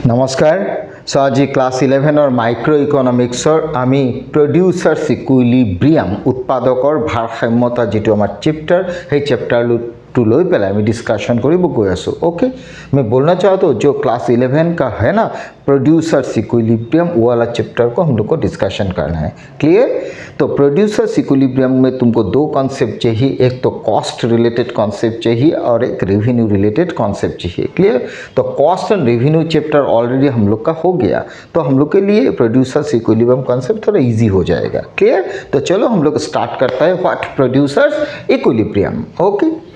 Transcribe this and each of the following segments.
नमस्कार। सो आज class 11 micro इकोनॉमिक्सर आमी प्रोड्यूसर्स इक्विलिब्रियम उत्पादकर भारसाम्यता जी चैप्टर है चैप्टर टू लै पे मैं डिस्कशन गई आसो। ओके, मैं बोलना चाहता हूँ जो क्लास 11 का है ना प्रोड्यूसर्स इक्विलिब्रियम वो वाला चैप्टर को हम लोग को डिस्कशन करना है। क्लियर? तो प्रोड्यूसर्स इक्विलिब्रियम में तुमको दो कॉन्सेप्ट चाहिए, एक तो कॉस्ट रिलेटेड कॉन्सेप्ट चाहिए और एक रेवेन्यू रिलेटेड कॉन्सेप्ट चाहिए। क्लियर? तो cost and revenue chapter already हम लोग का हो गया, तो हम लोग के लिए प्रोड्यूसर्स इक्विलिब्रियम कॉन्सेप्ट थोड़ा ईजी हो जाएगा। क्लियर? तो चलो हम लोग स्टार्ट करता है what producers equilibrium. Okay,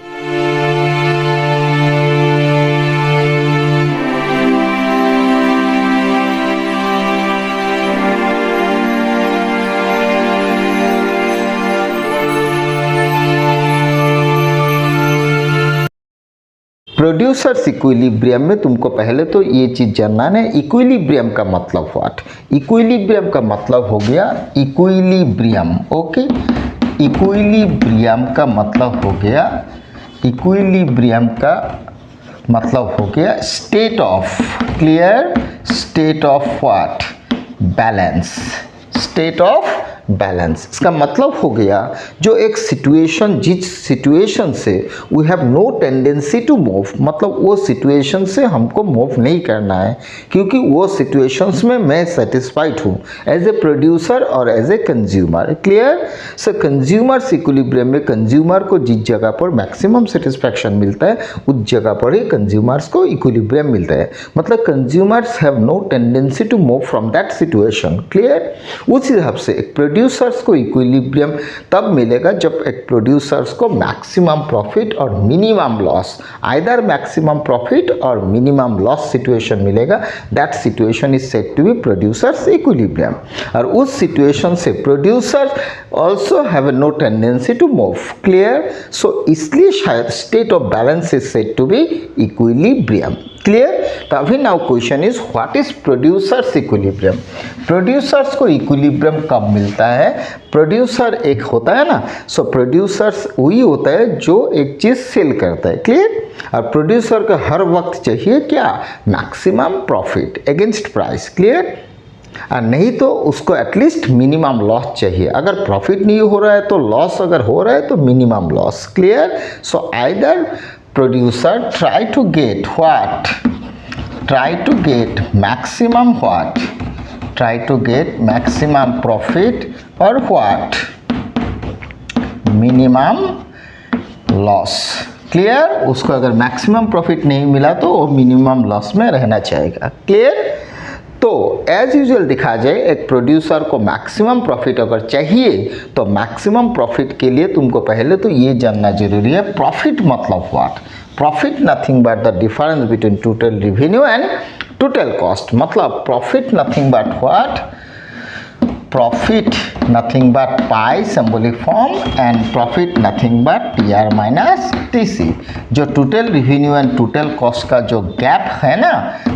producers equilibrium में तुमको पहले तो ये चीज़ जानना है, इक्विलिब्रियम का मतलब व्हाट। इक्विलिब्रियम का मतलब हो गया इक्विलिब्रियम। ओके, इक्विलिब्रियम का मतलब हो गया, इक्विलिब्रियम का मतलब हो गया state of, clear, state of what, balance, state of balance. इसका मतलब हो गया जो एक सिचुएशन, जिस सिचुएशन से we have no tendency to move, मतलब वो सिचुएशन से हमको मूव नहीं करना है क्योंकि वो सिचुएशंस में मैं सेटिस्फाइड हूँ एज ए प्रोड्यूसर और as a consumer. Clear? So consumers equilibrium में कंज्यूमर को जिस जगह पर मैक्सिमम सेटिस्फैक्शन मिलता है उस जगह पर ही कंज्यूमर्स को इक्विलिब्रियम मिलता है, मतलब consumers have no tendency to move from that situation. Clear? उस हिसाब से एक प्रोड्यूसर्स को इक्विलिब्रियम तब मिलेगा जब एक प्रोड्यूसर्स को मैक्सिमम प्रॉफिट और minimum loss, either maximum profit और मिनिमम लॉस सिचुएशन मिलेगा। That situation is said to be producers equilibrium. और उस सिचुएशन से producers also have no tendency to move. Clear? So इसलिए शायद state of balance is said to be equilibrium. Clear? तो अभी now question is what is producers equilibrium. Producers को equilibrium कब मिलता है? प्रोड्यूसर एक होता है ना, सो प्रोड्यूसर्स वही होता है जो एक चीज़ सेल करता है। क्लियर? और प्रोड्यूसर को हर वक्त चाहिए क्या? Maximum profit against price. Clear? और नहीं तो उसको एटलीस्ट मिनिमम लॉस चाहिए। अगर प्रॉफिट नहीं हो रहा है तो लॉस, अगर हो रहा है तो minimum loss. Clear? So either producer try to get what, try to get maximum what, try to get maximum profit or what, minimum loss। Clear? उसको अगर मैक्सिमम प्रॉफिट नहीं मिला तो वो मिनिमम लॉस में रहना चाहेगा। क्लियर? तो एज यूजुअल दिखा जाए एक प्रोड्यूसर को मैक्सिमम प्रॉफिट अगर चाहिए तो मैक्सिमम प्रॉफिट के लिए तुमको पहले तो ये जानना जरूरी है प्रॉफिट मतलब what. Profit nothing but the difference between total revenue and total cost, मतलब profit nothing but what, profit nothing but pi symbolic form and profit nothing but TR minus TC। जो total revenue and total cost का जो gap है ना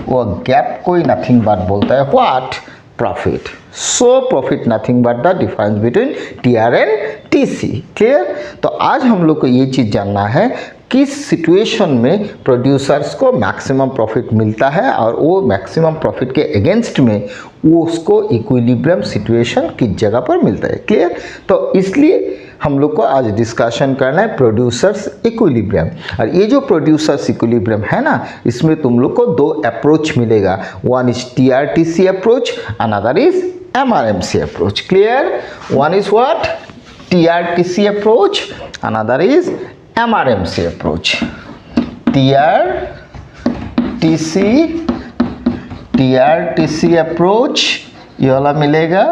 वो gap कोई nothing but बोलता है what, profit. So profit nothing but the difference between TR and TC। Clear? तो आज हम लोग को ये चीज़ जानना है किस सिचुएशन में प्रोड्यूसर्स को मैक्सिमम प्रॉफिट मिलता है और वो मैक्सिमम प्रॉफिट के अगेंस्ट में वो उसको इक्विलिब्रियम सिचुएशन किस जगह पर मिलता है। क्लियर? तो इसलिए हम लोग को आज डिस्कशन करना है प्रोड्यूसर्स इक्विलिब्रियम। और ये जो प्रोड्यूसर्स इक्विलिब्रियम है ना इसमें तुम लोग को दो अप्रोच मिलेगा, one is TRTC approach, another is MRMC approach. Clear? One is what, TRTC approach, another is MRMC approach. TRTC approach ये वाला मिलेगा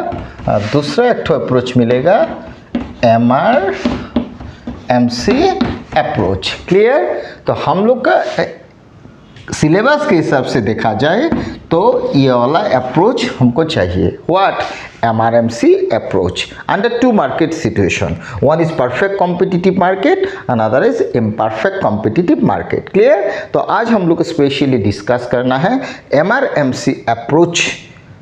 और दूसरा एक अप्रोच मिलेगा MRMC अप्रोच। क्लियर? तो हम लोग का सिलेबस के हिसाब से देखा जाए तो ये वाला अप्रोच हमको चाहिए what, MRMC approach under to market situation. One is perfect competitive market, another is imperfect competitive market. Clear? तो आज हम लोग स्पेशली डिस्कस करना है MRMC approach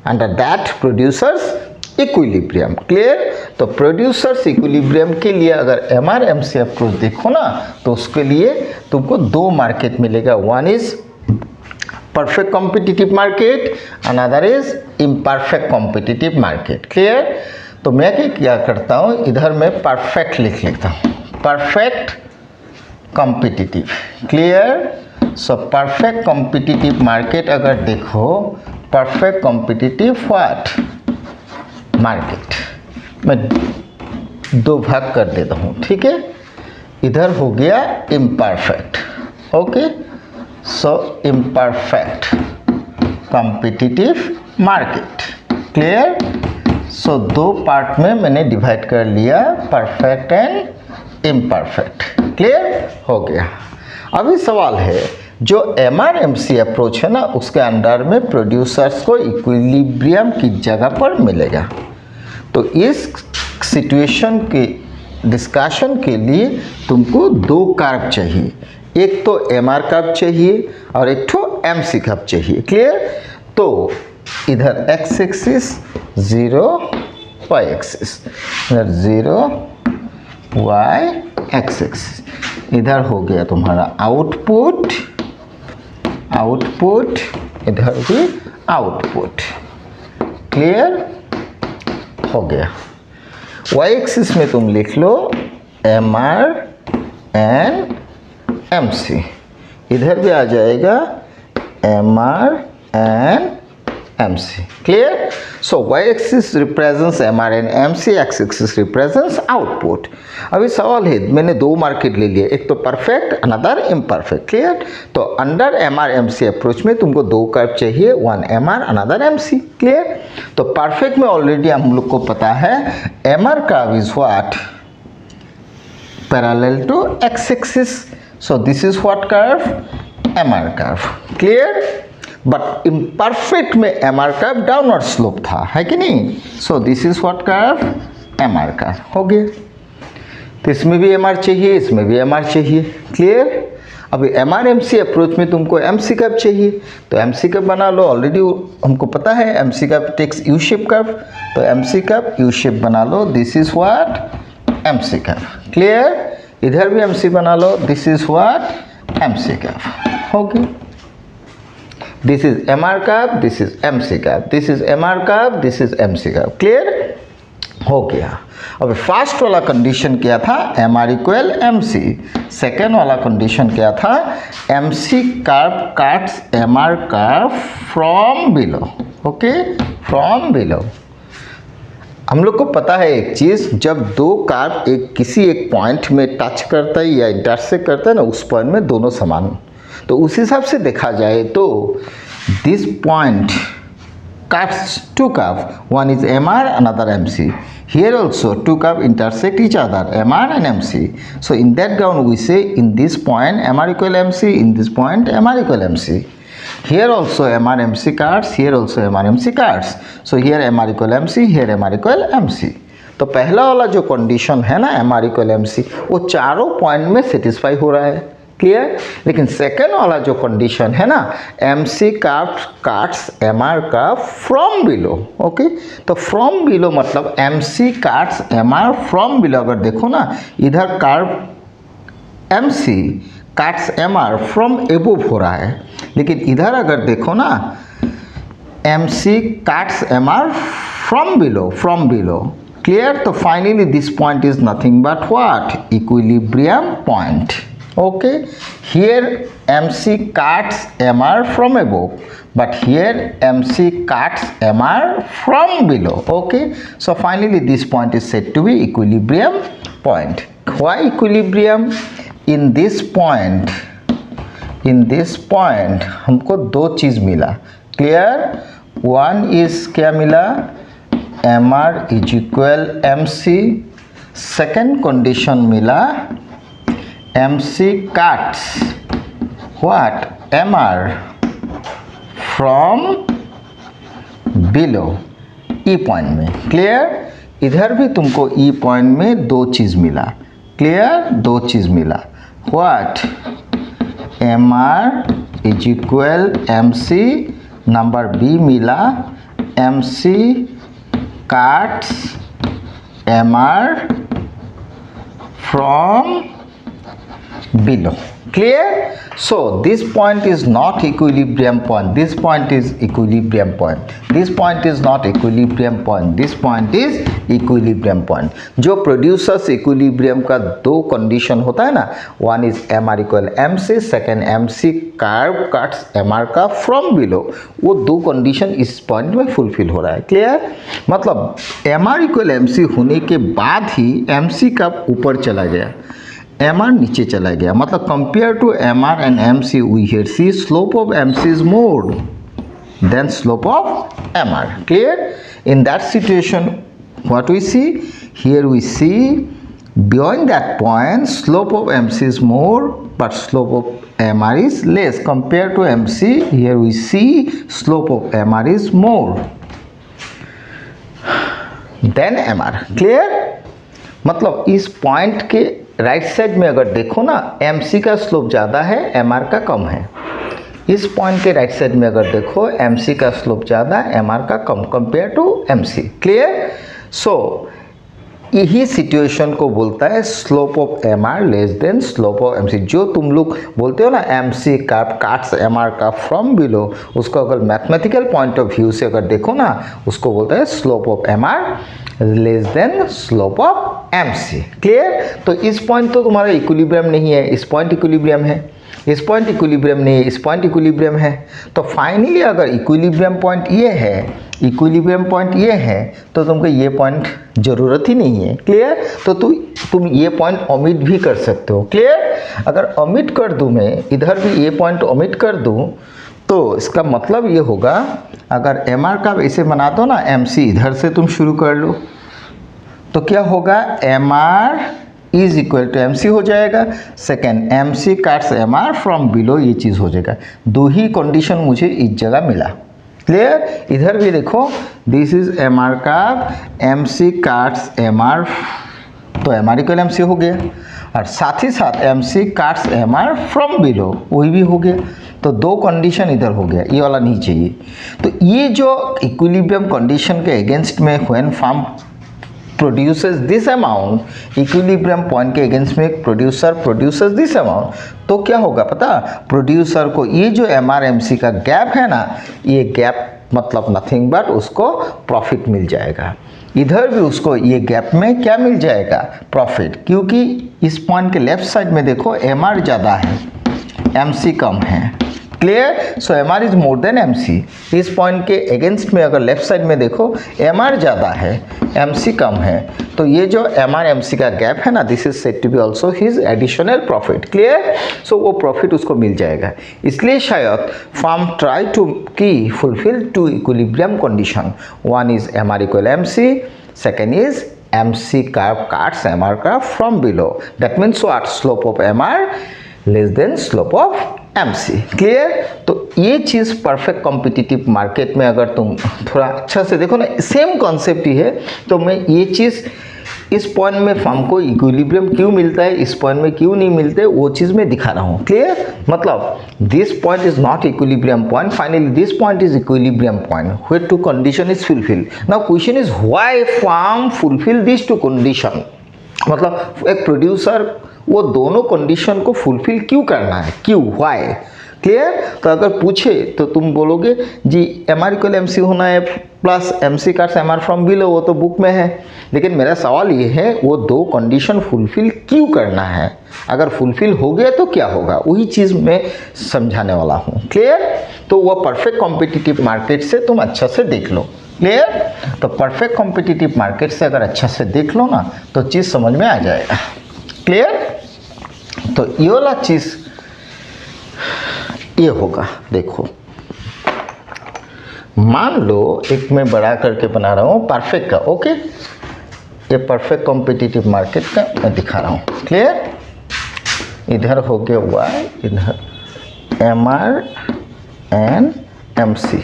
under that producers equilibrium. Clear? तो प्रोड्यूसर्स इक्विलिब्रियम के लिए अगर MRMC अप्रोच देखो ना तो उसके लिए तुमको दो मार्केट मिलेगा, one is perfect competitive market, another is imperfect competitive market. Clear? तो मैं क्या करता हूँ, इधर मैं परफेक्ट लिख लेता हूँ, perfect competitive. Clear? So perfect competitive market अगर देखो, परफेक्ट कॉम्पिटिटिव व्हाट मार्केट, मैं दो भाग कर देता हूँ. ठीक है, इधर हो गया इम्परफेक्ट. ओके, सो इम्परफेक्ट कॉम्पिटिटिव मार्केट. क्लियर? सो दो पार्ट में मैंने डिवाइड कर लिया, परफेक्ट एंड इम्परफेक्ट. क्लियर हो गया. अभी सवाल है, जो MRMC अप्रोच है ना, उसके अंडर में प्रोड्यूसर्स को इक्विलिब्रियम की जगह पर मिलेगा. तो इस सिचुएशन के डिस्कशन के लिए तुमको दो कर्व चाहिए, एक तो MR कर्व चाहिए और एक तो MC कर्व चाहिए. क्लियर? तो इधर x एक्सिस 0, y एक्सिस, इधर 0 y x एक्सिस, इधर हो गया तुम्हारा आउटपुट, आउटपुट, इधर भी आउटपुट. क्लियर हो गया. y एक्सिस में तुम लिख लो MR एंड MC, इधर भी आ जाएगा MR and MC. Clear? So y axis represents MR and MC, x axis represents output. अभी सवाल है, मैंने दो मार्केट ले लिए, एक तो परफेक्ट, अनदर इम्परफेक्ट. क्लियर? तो अंडर MRMC अप्रोच में तुमको दो कर्व चाहिए, one MR another MC. Clear? तो परफेक्ट में ऑलरेडी हम लोग को पता है MR curve is what, parallel to x axis. So this is what curve, MR curve. Clear? But imperfect में MR कर्व डाउनवर्ड स्लोप था, है कि नहीं? So this is what curve, MR curve. हो गया. तो इसमें भी MR चाहिए, इसमें भी MR चाहिए. क्लियर? अभी MRMC अप्रोच में तुमको MC कर्व चाहिए, तो MC कर्व बना लो. ऑलरेडी हमको पता है MC curve takes U shape curve, तो MC कर्व यू शेप बना लो. This is what MC curve. Clear? इधर भी MC बना लो. This is what MC curve. हो गया. This is MR curve, this is MC curve, this is MR curve, this is MC curve. Clear? हो गया. अब फर्स्ट वाला कंडीशन क्या था, MR इक्वल MC. सेकेंड वाला कंडीशन क्या था, MC curve cuts MR curve from below. Okay, from below. हम लोग को पता है एक चीज़, जब दो कर्व एक किसी एक पॉइंट में टच करता है या इंटरसेक्ट करता है ना, उस पॉइंट में दोनों समान, तो उस हिसाब से देखा जाए तो this point cuts two curve, one is MR, another MC. Here also two curve intersect each other, MR and MC. So in that ground we say in this point MR equal MC, in this point MR equal MC. Here also MR MC cuts, here also MR MC cuts. So here MR equal MC, here MR equal MC. तो पहला वाला जो condition है ना MR equal MC, वो चारों point में satisfy हो रहा है. क्लियर? लेकिन सेकेंड वाला जो कंडीशन है ना, MC curve cuts MR curve from below. Okay, तो फ्रॉम बिलो मतलब MC cuts MR from below. अगर देखो ना, इधर curve MC cuts MR from above हो रहा है, लेकिन इधर अगर देखो ना, MC cuts MR from below, from below. Clear? तो finally this point is nothing but what, equilibrium point. Okay, here MC cuts MR from above, but here MC cuts MR from below. Okay, so finally this point is said to be equilibrium point. Why equilibrium? In this point हमको दो चीज़ मिला. Clear? One is क्या मिला, MR is equal MC. Second condition मिला MC cuts what, MR from below, E point में. Clear? इधर भी तुमको E पॉइंट में दो चीज़ मिला. क्लियर? दो चीज़ मिला. what, MR is equal MC. Number B मिला MC cuts MR from below. Clear? So this point is not equilibrium point, this point is equilibrium point, this point is not equilibrium point, this point is equilibrium point. जो producers equilibrium का दो condition होता है ना, one is MR equal MC, second MC curve cuts MR का from below, वो दो condition इस point में fulfill हो रहा है. Clear? मतलब MR equal MC होने के बाद ही MC का ऊपर चला गया, MR नीचे चला गया, मतलब compare to MR and MC we here see slope of MC is more than slope of MR. Clear? In that situation what we see here, we see beyond that point slope of MC is more but slope of MR is less. Compare to MC here we see slope of MR is more than MR. Clear? मतलब इस point के right side में अगर देखो ना, MC का slope ज़्यादा है, MR का कम है. इस पॉइंट के राइट साइड में अगर देखो, MC का स्लोप ज़्यादा, MR का कम कंपेयर टू MC. क्लियर? सो यही सिचुएशन को बोलता है slope of MR less than slope of MC. जो तुम लोग बोलते हो ना MC काट्स MR का फ्रॉम बिलो, उसको अगर मैथमेटिकल पॉइंट ऑफ व्यू से अगर देखो ना, उसको बोलता है slope of MR less than slope of MC. Clear? तो इस पॉइंट तो तुम्हारा इक्विलिब्रियम नहीं है, इस पॉइंट इक्विलिब्रियम है, इस पॉइंट इक्विलिब्रियम नहीं है, इस पॉइंट इक्विलिब्रियम है. तो फाइनली अगर इक्विलिब्रियम पॉइंट ये है, इक्विलिब्रियम पॉइंट ये है, तो तुमको ये पॉइंट ज़रूरत ही नहीं है. क्लियर? तो तुम ये पॉइंट ओमिट भी कर सकते हो. क्लियर? अगर ओमिट कर दूँ मैं, इधर भी ये पॉइंट ओमिट कर दूँ, तो इसका मतलब ये होगा, अगर MR का ऐसे बना दो ना, MC इधर से तुम शुरू कर लो, तो क्या होगा, MR is equal to MC हो जाएगा. Second MC cuts MR from below, ये चीज़ हो जाएगा. दो ही कंडीशन मुझे इस जगह मिला. क्लियर? इधर भी देखो, दिस इज MR का, MC काट्स MR, तो MR इक्वल MC हो गया, और साथ ही साथ MC cuts MR from below, वही भी हो गया. तो दो कंडीशन इधर हो गया, ये वाला नहीं चाहिए. तो ये जो इक्विलिब्रियम कंडीशन के अगेंस्ट में when firm produces this amount, equilibrium point के अगेंस्ट में प्रोड्यूसर प्रोड्यूसेस दिस अमाउंट, तो क्या होगा पता, प्रोड्यूसर को ये जो MR MC का गैप है ना, ये गैप मतलब नथिंग बट उसको प्रॉफिट मिल जाएगा. इधर भी उसको ये गैप में क्या मिल जाएगा, प्रॉफिट. क्योंकि इस पॉइंट के लेफ्ट साइड में देखो MR ज़्यादा है, MC कम है. Clear? So MR is more then MC. इस पॉइंट के अगेंस्ट में अगर लेफ्ट साइड में देखो, MR ज़्यादा है, MC कम है, तो ये जो MR MC का गैप है ना, this is said to be also his additional profit. Clear? So वो प्रॉफिट उसको मिल जाएगा. इसलिए शायद फर्म ट्राई टू की fulfil to equilibrium condition. One is MR equal MC, second is MC curve cuts MR curve from below. That means what? Slope of MR less than slope of MC. Clear? तो ये चीज़ perfect competitive market में अगर तुम थोड़ा अच्छा से देखो ना, सेम कॉन्सेप्ट ही है. तो मैं ये चीज़ इस पॉइंट में फर्म को इक्विलिब्रियम क्यों मिलता है, इस पॉइंट में क्यों नहीं मिलते, वो चीज़ मैं दिखा रहा हूँ. क्लियर? मतलब this point is not equilibrium point, finally this point is equilibrium point where two condition is fulfil. Now question is why firm fulfil this two condition. मतलब एक प्रोड्यूसर वो दोनों कंडीशन को फुलफिल क्यों करना है, क्यों, व्हाई. क्लियर? तो अगर पूछे तो तुम बोलोगे जी MR इक्वल MC होना है plus MC cuts MR from below, वो तो बुक में है. लेकिन मेरा सवाल ये है, वो दो कंडीशन फुलफिल क्यों करना है, अगर फुलफिल हो गया तो क्या होगा, वही चीज़ मैं समझाने वाला हूँ. क्लियर? तो वो परफेक्ट कॉम्पिटिटिव मार्केट से तुम अच्छा से देख लो. क्लियर? तो परफेक्ट कॉम्पिटिटिव मार्केट से अगर अच्छा से देख लो ना, तो चीज़ समझ में आ जाएगा. क्लियर? तो ये वाला चीज़ ये होगा. देखो, मान लो एक मैं बड़ा करके बना रहा हूँ परफेक्ट का. ओके, ये परफेक्ट कॉम्पिटिटिव मार्केट का मैं दिखा रहा हूँ. क्लियर? इधर हो गया Y, इधर MR एंड MC.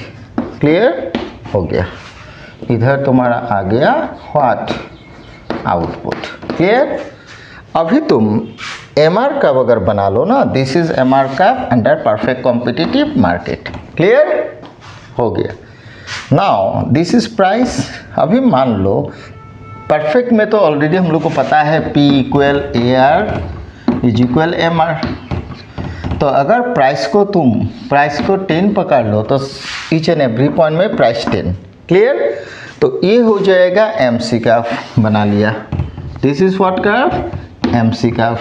क्लियर? हो गया. इधर तुम्हारा आ गया व्हाट, आउटपुट. क्लियर? अभी तुम MR कर्व अगर बना लो ना, this is MR curve under perfect competitive market. Clear? हो गया. Now this is price. अभी मान लो परफेक्ट में तो ऑलरेडी हम लोग को पता है P equal AR is equal MR। तो अगर प्राइस को 10 पकड़ लो तो ईच एंड एवरी पॉइंट में प्राइस 10। क्लियर? तो ये हो जाएगा MC कर्व बना लिया। This is what curve? MC curve.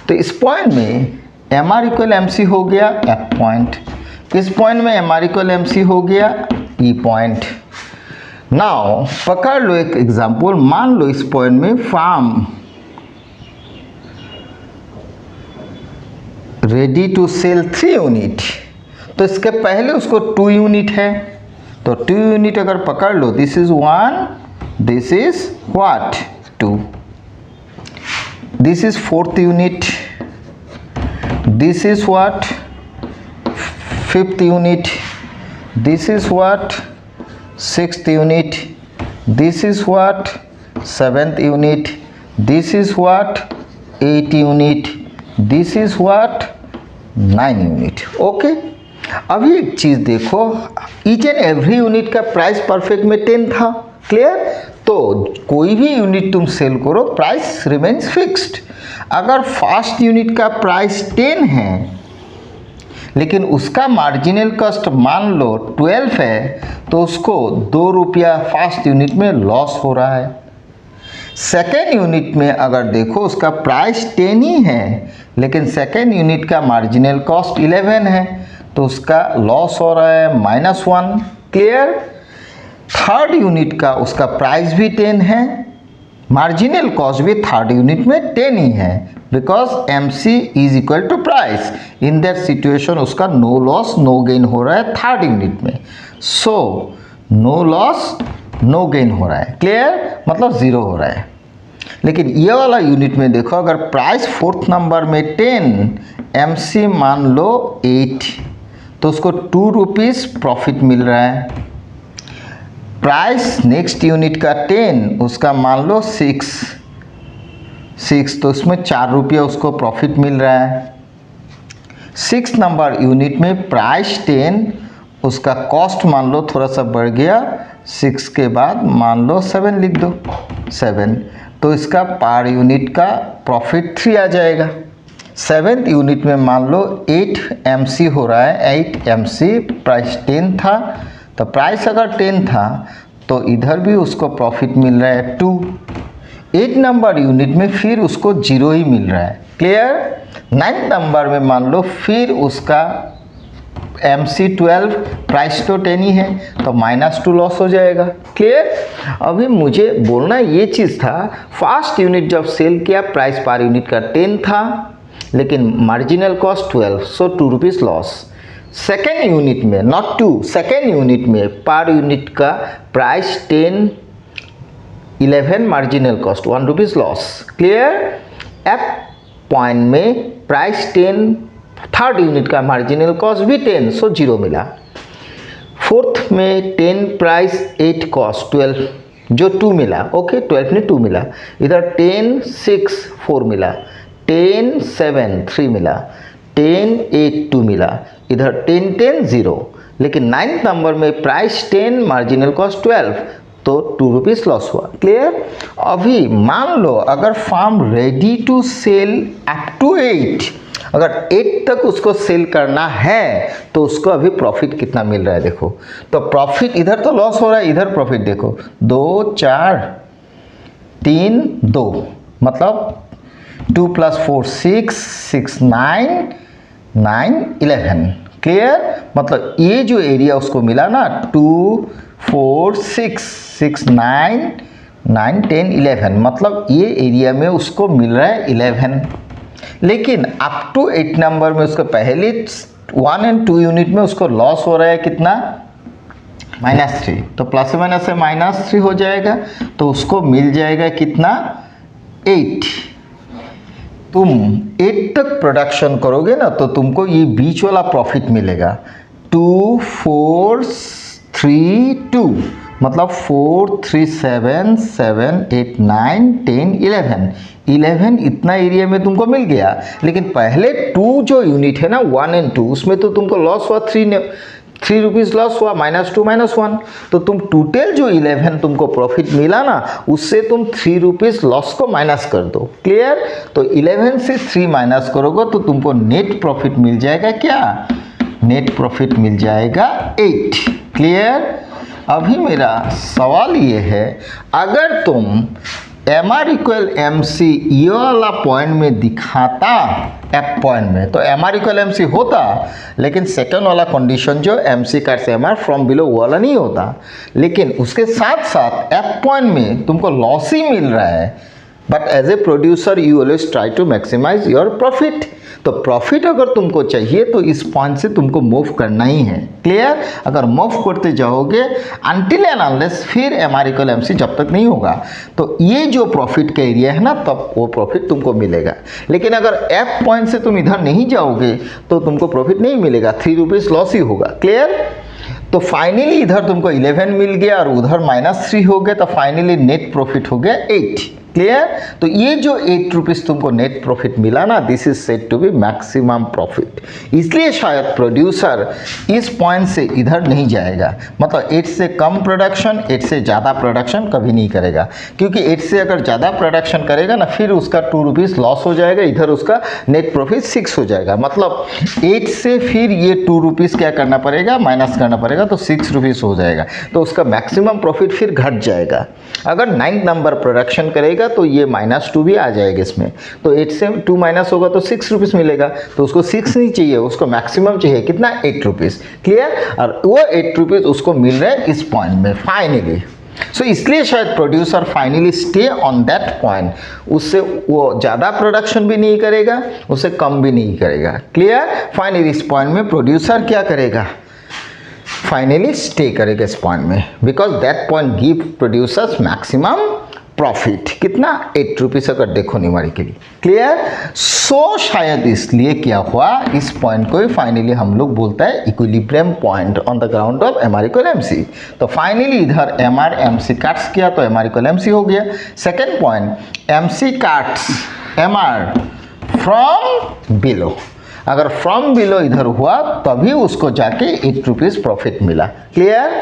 तो इस पॉइंट में MR इक्वल MC हो गया F पॉइंट, इस पॉइंट में MR इक्वल MC हो गया E पॉइंट। नाउ पकड़ लो एक एग्जांपल, मान लो इस पॉइंट में firm ready to sell 3 unit, तो इसके पहले उसको 2 यूनिट है, तो 2 यूनिट अगर पकड़ लो, this is 1, this is what 2, this is 4th unit, this is what 5th unit, this is what 6th unit, this is what 7th unit, this is what 8 unit, this is what 9 unit. Okay, अभी एक चीज देखो, each and every unit का price perfect में 10 था। Clear? तो कोई भी यूनिट तुम सेल करो, प्राइस रिमेन्स फिक्स्ड। अगर फर्स्ट यूनिट का प्राइस 10 है लेकिन उसका मार्जिनल कॉस्ट मान लो 12 है, तो उसको 2 रुपया फर्स्ट यूनिट में लॉस हो रहा है। सेकेंड यूनिट में अगर देखो उसका प्राइस 10 ही है लेकिन सेकेंड यूनिट का मार्जिनल कॉस्ट 11 है, तो उसका लॉस हो रहा है -1। क्लियर? थर्ड यूनिट का उसका प्राइस भी 10 है, मार्जिनल कॉस्ट भी थर्ड यूनिट में 10 ही है, because MC is equal to price. In that situation उसका नो लॉस नो गेन हो रहा है थर्ड यूनिट में, so no loss no gain हो रहा है। क्लियर? मतलब 0 हो रहा है। लेकिन ये वाला यूनिट में देखो, अगर प्राइस 4th नंबर में 10, MC मान लो 8, तो उसको 2 रुपीज़ प्रॉफिट मिल रहा है। प्राइस नेक्स्ट यूनिट का 10, उसका मान लो 6, तो उसमें 4 रुपया उसको प्रॉफिट मिल रहा है। 6 नंबर यूनिट में प्राइस 10, उसका कॉस्ट मान लो थोड़ा सा बढ़ गया, 6 के बाद मान लो 7 लिख दो, 7, तो इसका पर यूनिट का प्रॉफिट 3 आ जाएगा। 7th यूनिट में मान लो 8 MC हो रहा है, 8 MC, प्राइस 10 था, तो प्राइस अगर 10 था तो इधर भी उसको प्रॉफिट मिल रहा है 2। 8 नंबर यूनिट में फिर उसको 0 ही मिल रहा है। क्लियर? 9th नंबर में मान लो फिर उसका MC 12, प्राइस तो 10 ही है, तो -2 लॉस हो जाएगा। क्लियर? अभी मुझे बोलना ये चीज़ था, फर्स्ट यूनिट जब सेल किया प्राइस पर यूनिट का 10 था लेकिन मार्जिनल कॉस्ट 12, सो 2 रुपीज़ लॉस। सेकेंड यूनिट में नॉट 2, सेकेंड यूनिट में पर यूनिट का price 10, 11 marginal cost 1 rupees loss. Clear? F point में प्राइस 10, थर्ड यूनिट का मार्जिनल कॉस्ट भी 10, सो 0 मिला। 4th में 10 प्राइस 8 कॉस्ट 12, जो 2 मिला। ओके, 12 में 2 मिला, इधर 10 6 4 मिला, 10 7 3 मिला, 10 8 2 मिला, इधर 10 10 0। लेकिन 9th नंबर में प्राइस 10, मार्जिनल कॉस्ट 12, तो 2 रुपीज़ लॉस हुआ। क्लियर? अभी मान लो अगर firm ready to sell up to 8, अगर 8 तक उसको सेल करना है तो उसको अभी प्रॉफिट कितना मिल रहा है देखो। तो प्रॉफिट इधर तो लॉस हो रहा है, इधर प्रॉफिट देखो, 2 4 3 2, मतलब 2 + 4 6 6 9 9 11। क्लियर? मतलब ये जो एरिया उसको मिला ना, 2 4 6 6 9 9 10 11, मतलब ये एरिया में उसको मिल रहा है 11। लेकिन अप टू 8 नंबर में उसको पहले 1 और 2 यूनिट में उसको लॉस हो रहा है कितना, -3, तो प्लस माइनस से -3 हो जाएगा, तो उसको मिल जाएगा कितना, 8। तुम 8 तक प्रोडक्शन करोगे ना तो तुमको ये बीच वाला प्रॉफिट मिलेगा, 2 4 3 2, मतलब 4 3 7 7 8 9 10 11 इतना एरिया में तुमको मिल गया। लेकिन पहले 2 जो यूनिट है ना 1 और 2, उसमें तो तुमको लॉस हुआ 3 ने 3 रुपीज़ लॉस हुआ, -2 -1, तो तुम टोटल जो 11 तुमको प्रॉफिट मिला ना, उससे तुम 3 रुपीज़ लॉस को माइनस कर दो। क्लियर? तो 11 से 3 माइनस करोगे तो तुमको नेट प्रॉफिट मिल जाएगा क्या? नेट प्रॉफिट मिल जाएगा 8। क्लियर? अभी मेरा सवाल ये है, अगर तुम MR इक्वल MC ये वाला पॉइंट में दिखाता F पॉइंट में, तो MR इक्वल MC होता, लेकिन सेकंड वाला कंडीशन जो MC का MR फ्रॉम बिलो वाला नहीं होता। लेकिन उसके साथ साथ F पॉइंट में तुमको लॉस ही मिल रहा है, but as a producer you always try to maximise your profit. तो प्रॉफिट अगर तुमको चाहिए तो इस पॉइंट से तुमको मूव करना ही है। क्लियर? अगर मूव करते जाओगे अनटिल एंड अनलेस फिर MR इक्वल MC जब तक नहीं होगा, तो ये जो प्रॉफिट का एरिया है ना, तब वो प्रॉफिट तुमको मिलेगा। लेकिन अगर F पॉइंट से तुम इधर नहीं जाओगे तो तुमको प्रॉफिट नहीं मिलेगा, 3 रुपीज़ लॉस ही होगा। क्लियर? तो फाइनली इधर तुमको 11 मिल गया और उधर -3 हो गया, तो फाइनली नेट प्रॉफिट हो गया 8। क्लियर? तो ये जो 8 रुपीज़ तुमको नेट प्रॉफिट मिला ना, this is said to be maximum profit. इसलिए शायद प्रोड्यूसर इस पॉइंट से इधर नहीं जाएगा, मतलब 8 से कम प्रोडक्शन, 8 से ज़्यादा प्रोडक्शन कभी नहीं करेगा, क्योंकि 8 से अगर ज़्यादा प्रोडक्शन करेगा ना, फिर उसका 2 रुपीज़ लॉस हो जाएगा, इधर उसका नेट प्रॉफिट 6 हो जाएगा। मतलब 8 से फिर ये 2 रुपीज़ क्या करना पड़ेगा, माइनस करना पड़ेगा, तो 6 रुपीज़ हो जाएगा, तो उसका मैक्सिमम प्रॉफिट फिर घट जाएगा। अगर 9 नंबर प्रोडक्शन करेगा तो ये -2 भी आ जाएगा इसमें, तो 8 से 2 माइनस होगा तो 6 रुपीज़ मिलेगा, तो उसको 6 नहीं चाहिए, उसको मैक्सिमम चाहिए कितना, 8 रुपीज़। क्लियर? और वो 8 रुपीज़ उसको मिल रहा है इस पॉइंट में फाइनली। सो इसलिए शायद producer finally stay on that point, उससे वो ज़्यादा प्रोडक्शन भी नहीं करेगा, उससे कम भी नहीं करेगा। क्लियर? फाइनली इस पॉइंट में प्रोड्यूसर क्या करेगा, फाइनली स्टे करेगा इस पॉइंट में, because that point give producers maximum profit. कितना, 8 रुपीज़ अगर देखो न्यूमेरिकली। क्लियर? सो शायद इसलिए क्या हुआ, इस पॉइंट को ही फाइनली हम लोग बोलता है equilibrium point on the ground of MR equal MC। तो फाइनली इधर MR MC काट्स किया तो MR इक्वल MC हो गया। Second point, MC cuts MR from below, अगर फ्रॉम बिलो इधर हुआ तभी उसको जाके 8 रुपीज़ प्रॉफिट मिला। क्लियर?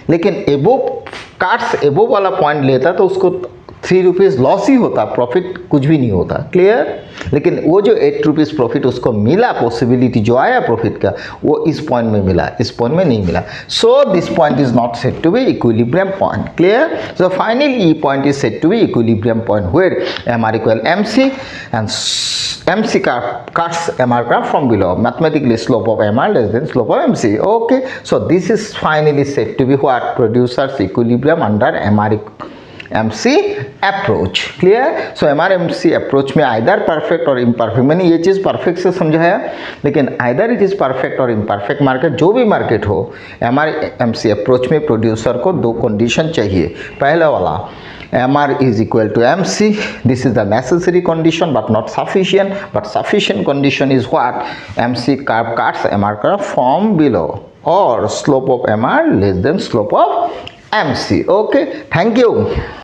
लेकिन एबो कार्ड्स एबो वाला पॉइंट लेता तो उसको 3 रुपीज़ लॉस ही होता, प्रॉफिट कुछ भी नहीं होता। क्लियर? लेकिन वो जो 8 रुपीज़ प्रॉफिट उसको मिला, पॉसिबिलिटी जो आया प्रॉफिट का, वो इस पॉइंट में मिला, इस पॉइंट में नहीं मिला। So this point is not said to be equilibrium point. Clear? So finally ये point is said to be equilibrium point where MR equal MC and MC cuts MR graph from below. Mathematically, slope of MR less than slope of MC. Okay, so this is finally said to be what, producer's equilibrium under MR MC approach. Clear? So MR MC approach में either perfect और imperfect, मैंने ये चीज़ perfect से समझाया, लेकिन either it is perfect और imperfect market, जो भी मार्केट हो, MR MC अप्रोच में प्रोड्यूसर को 2 कंडीशन चाहिए। पहला वाला, MR is equal to MC. This is the necessary condition but not sufficient. But sufficient condition is what? MC curve cuts MR curve from below, or slope of MR less than slope of MC. Okay, thank you.